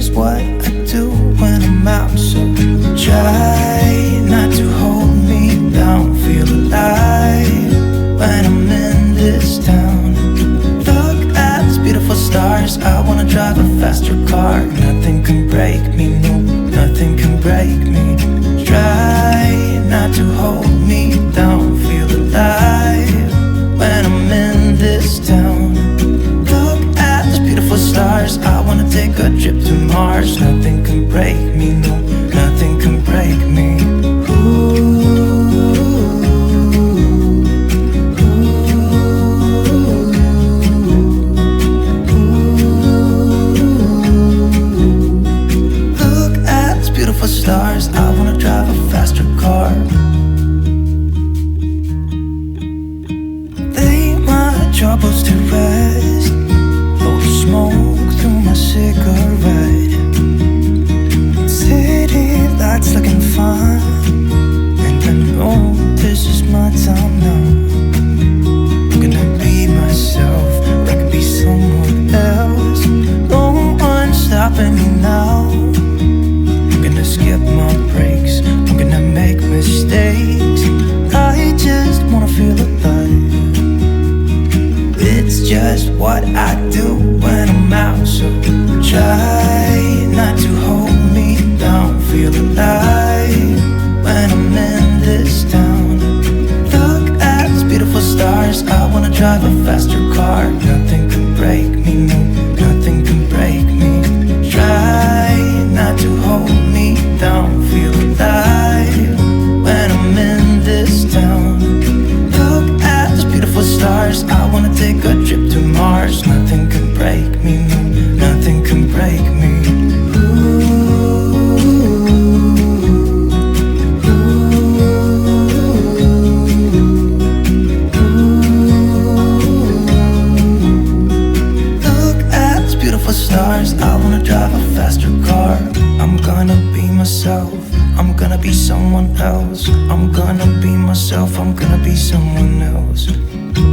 just what I do when I'm out. So try not to hold me down. Feel alive when I'm in this town. Look at these beautiful stars. I wanna drive a faster car. Nothing can break me, no, nothing can break me. Try not to hold me down. Feel alive when I'm in this town. Look at these beautiful stars. I wanna take a trip to Mars. Nothing can break me, no, nothing can break me. Look at these beautiful stars. I wanna drive a faster car. Lay my troubles to rest. Blow the smoke through my cigarette. City lights looking fine, and I know this is my time now. I'm gonna be myself, or I could be someone else. No one's stopping me now. I'm gonna skip my breaks, I'm gonna make mistakes. I just wanna feel alive. It's just what I do when I'm out. So try not to hold me down. Feel alive when I'm in this town. Look at these beautiful stars. I wanna drive a faster car. Nothing can break me, no, nothing can break me. Try not to hold me down. Feel alive when I'm in this town. Look at these beautiful stars. I wanna take a trip to Mars. Nothing can break me, no, nothing can break me. Look at these beautiful stars. I wanna drive a faster car. I'm gonna be myself, I'm gonna be someone else. I'm gonna be myself, I'm gonna be someone else.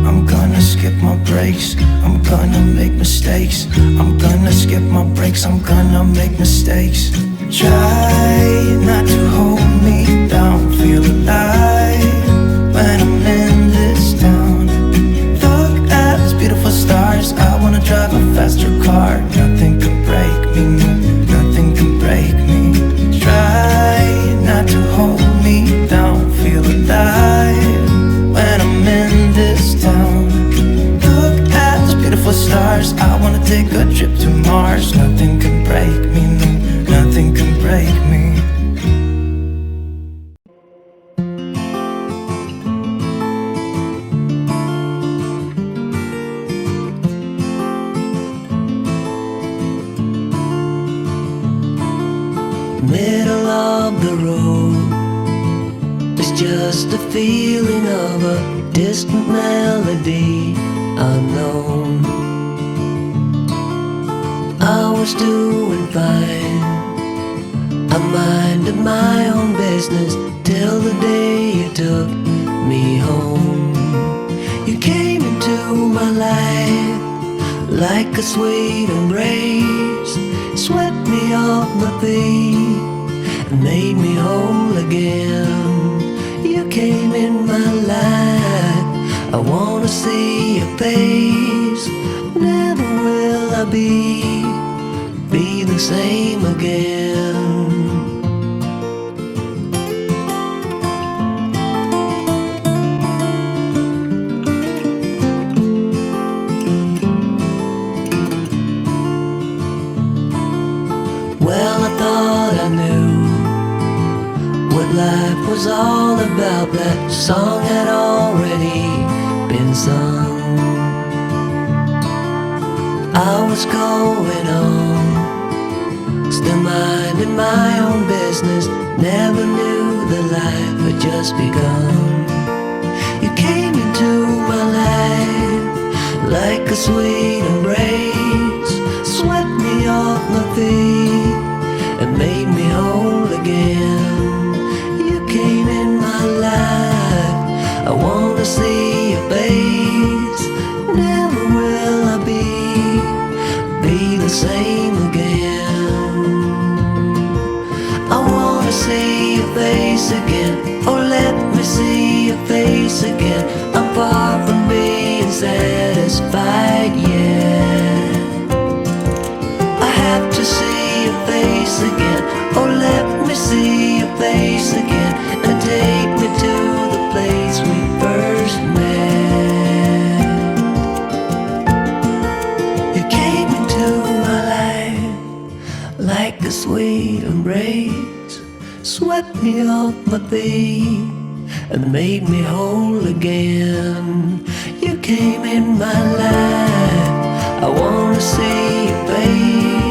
I'm gonna skip my breaks, I'm gonna make mistakes. I'm gonna skip my breaks, I'm gonna make mistakes. Try not to hold me down. Feel alive when I'm in this town. Look at these beautiful stars. I wanna drive a faster car. Nothing can break me, no, nothing can break me. Try not to hold me down. Feel alive when I'm in this town. Look at these beautiful stars. I wanna take a trip to Mars. Nothing can break me, no, nothing can break me. Middle of the road, it's just a feeling of a distant melody unknown. I was doing fine, I minded my own business till the day you took me home. You came into my life like a sweet embrace, swept me off my feet and made me whole again. You came in my life, I wanna see your face. Never will I be the same again. Well, I thought I knew what life was all about. That song had already been sung. I was going on, still minding my own business. Never knew the life had just begun. You came into my life like a sweet embrace, swept me off my feet and made me whole again. You came in my life, I wanna see your face. Never will I be the same again. face again. Oh, let me see your face again, and take me to the place we first met. You came into my life like a sweet embrace, swept me off my feet and made me whole again. You came in my life, I wanna see your face